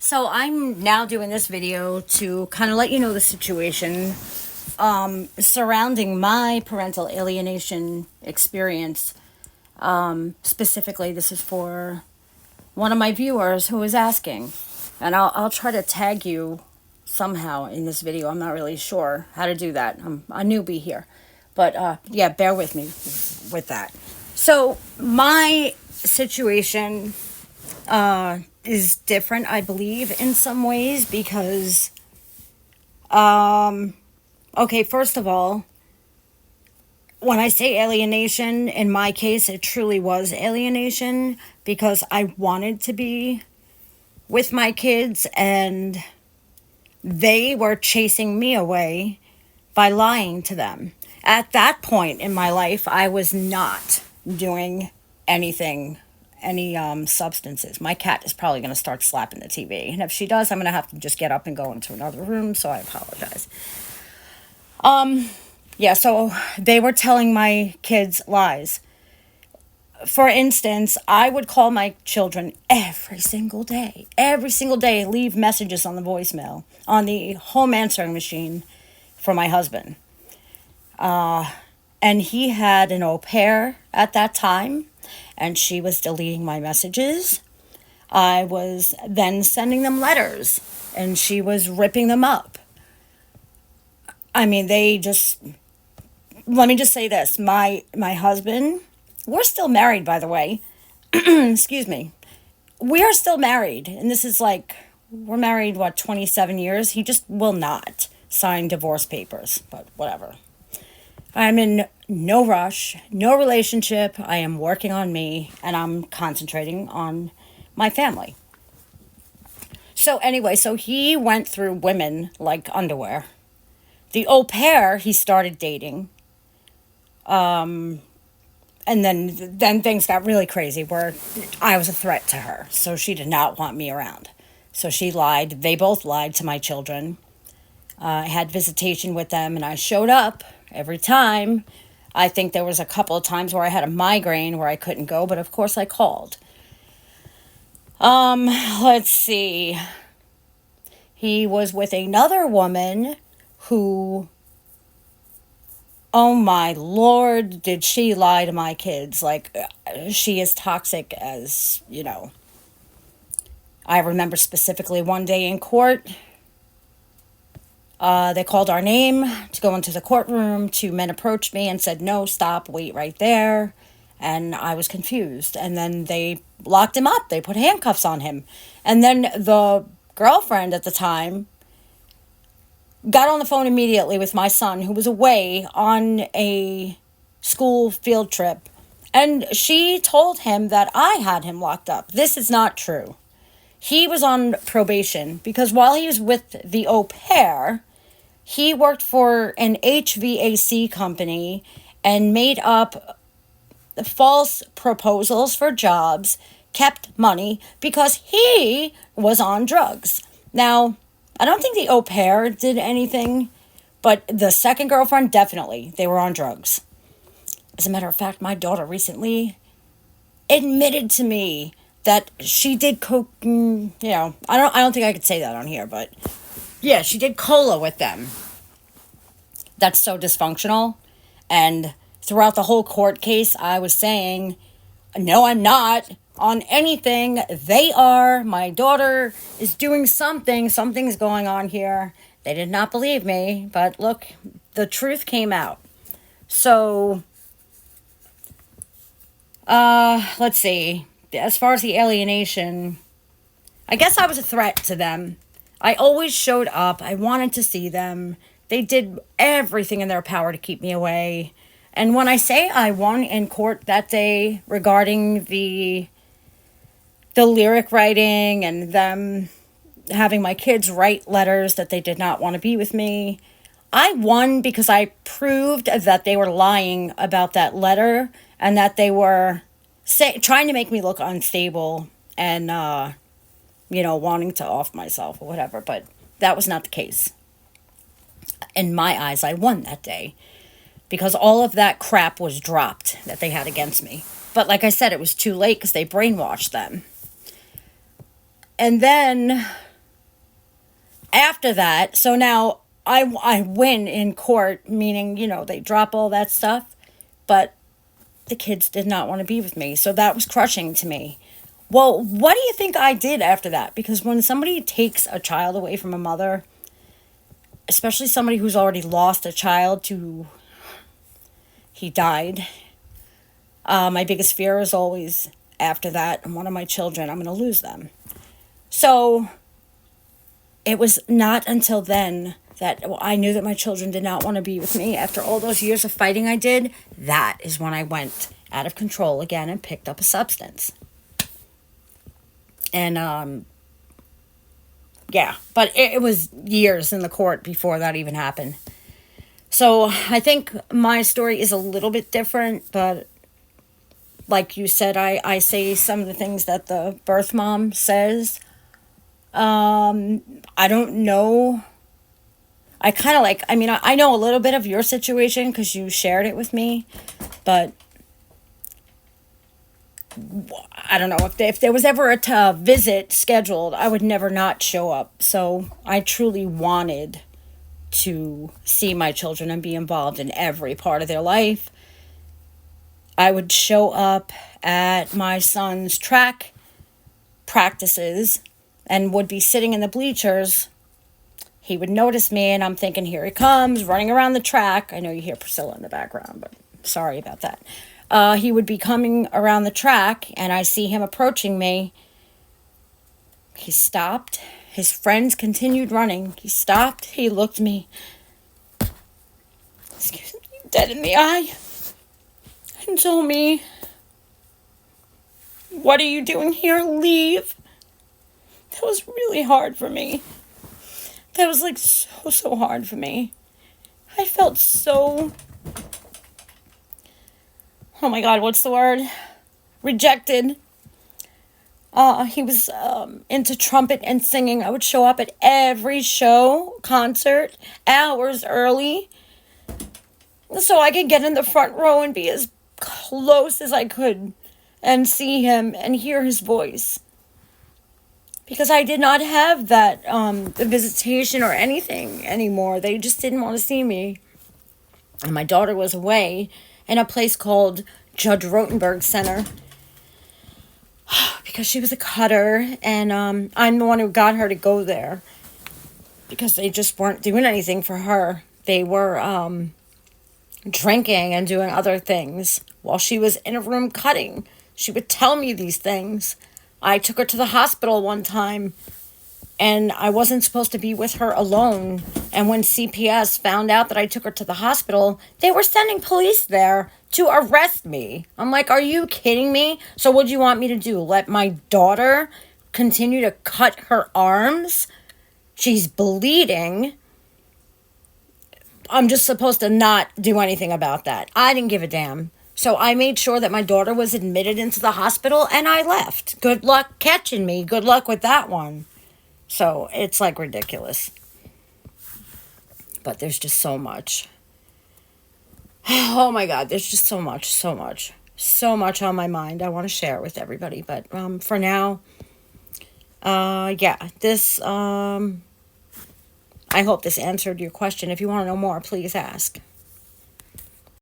So I'm now doing this video to kind of let you know the situation surrounding my parental alienation experience. Specifically, this is for one of my viewers who is asking, and I'll try to tag you somehow in this video. I'm not really sure how to do that. I'm a newbie here, but yeah, bear with me with that. So my situation is different, I believe, in some ways because, okay, first of all, when I say alienation, in my case, it truly was alienation because I wanted to be with my kids and they were chasing me away by lying to them. At that point in my life, I was not doing anything, any substances. My cat is probably going to start slapping the TV. And if she does, I'm going to have to just get up and go into another room, so I apologize. Yeah, so they were telling my kids lies. For instance, I would call my children every single day, leave messages on the voicemail, on the home answering machine for my husband. And he had an au pair at that time, and she was deleting my messages. I was then sending them letters, and she was ripping them up. I mean, let me just say this. My husband, we're still married, by the way. Excuse me. We are still married, and this is like, we're married, 27 years? He just will not sign divorce papers, but whatever. I'm in no rush, no relationship. I am working on me, and I'm concentrating on my family. So anyway, so he went through women like underwear. The au pair he started dating. And then things got really crazy where I was a threat to her. So she did not want me around. So she lied. They both lied to my children. I had visitation with them, and I showed up every time. I think there was a couple of times where I had a migraine where I couldn't go, but of course I called. Let's see. He was with another woman who, oh my Lord, did she lie to my kids. Like, she is toxic as, I remember specifically one day in court, they called our name to go into the courtroom. Two men approached me and said, no, stop, wait right there. And I was confused. And then they locked him up. They put handcuffs on him. And then the girlfriend at the time got on the phone immediately with my son, who was away on a school field trip. And she told him that I had him locked up. This is not true. He was on probation because while he was with the au pair, he worked for an HVAC company and made up false proposals for jobs, kept money because he was on drugs. Now, I don't think the au pair did anything, but the second girlfriend, definitely, they were on drugs. As a matter of fact, my daughter recently admitted to me that she did coke, I don't think I could say that on here, but yeah, she did cola with them. That's so dysfunctional. And throughout the whole court case, I was saying, no, I'm not on anything. They are. My daughter is doing something. Something's going on here. They did not believe me, but look, the truth came out. So, let's see. As far as the alienation, I guess I was a threat to them. I always showed up. I wanted to see them. They did everything in their power to keep me away. And when I say I won in court that day regarding the lyric writing and them having my kids write letters that they did not want to be with me, I won because I proved that they were lying about that letter and that they were trying to make me look unstable and, wanting to off myself or whatever. But that was not the case. In my eyes, I won that day because all of that crap was dropped that they had against me. But like I said, it was too late because they brainwashed them. And then after that, so now I win in court, meaning, they drop all that stuff, but the kids did not want to be with me. So that was crushing to me. Well, what do you think I did after that? Because when somebody takes a child away from a mother, especially somebody who's already lost a child to he died, my biggest fear is always after that, and one of my children, I'm going to lose them. So it was not until then that I knew that my children did not want to be with me. After all those years of fighting I did, that is when I went out of control again and picked up a substance. And, yeah, but it was years in the court before that even happened. So I think my story is a little bit different, but like you said, I say some of the things that the birth mom says. I don't know. I kind of I know a little bit of your situation because you shared it with me, but I don't know if there was ever a visit scheduled, I would never not show up. So I truly wanted to see my children and be involved in every part of their life. I would show up at my son's track practices and would be sitting in the bleachers. He would notice me, and I'm thinking, here he comes, running around the track. I know you hear Priscilla in the background, but sorry about that. He would be coming around the track, and I see him approaching me. He stopped. His friends continued running. He stopped. He looked me, dead in the eye, and told me, "What are you doing here? Leave." That was really hard for me. That was so hard for me. I felt so, oh my God, what's the word? Rejected. He was into trumpet and singing. I would show up at every show, concert, hours early, so I could get in the front row and be as close as I could and see him and hear his voice. Because I did not have that, the visitation or anything anymore. They just didn't want to see me. And my daughter was away in a place called Judge Rotenberg Center. Because she was a cutter, and I'm the one who got her to go there. Because they just weren't doing anything for her. They were drinking and doing other things while she was in a room cutting. She would tell me these things. I took her to the hospital one time, and I wasn't supposed to be with her alone. And when CPS found out that I took her to the hospital, they were sending police there to arrest me. I'm like, are you kidding me? So what do you want me to do? Let my daughter continue to cut her arms? She's bleeding. I'm just supposed to not do anything about that. I didn't give a damn. So I made sure that my daughter was admitted into the hospital, and I left. Good luck catching me. Good luck with that one. So it's ridiculous. But there's just so much. Oh my God, there's just so much on my mind. I want to share it with everybody. But for now, this, I hope this answered your question. If you want to know more, please ask.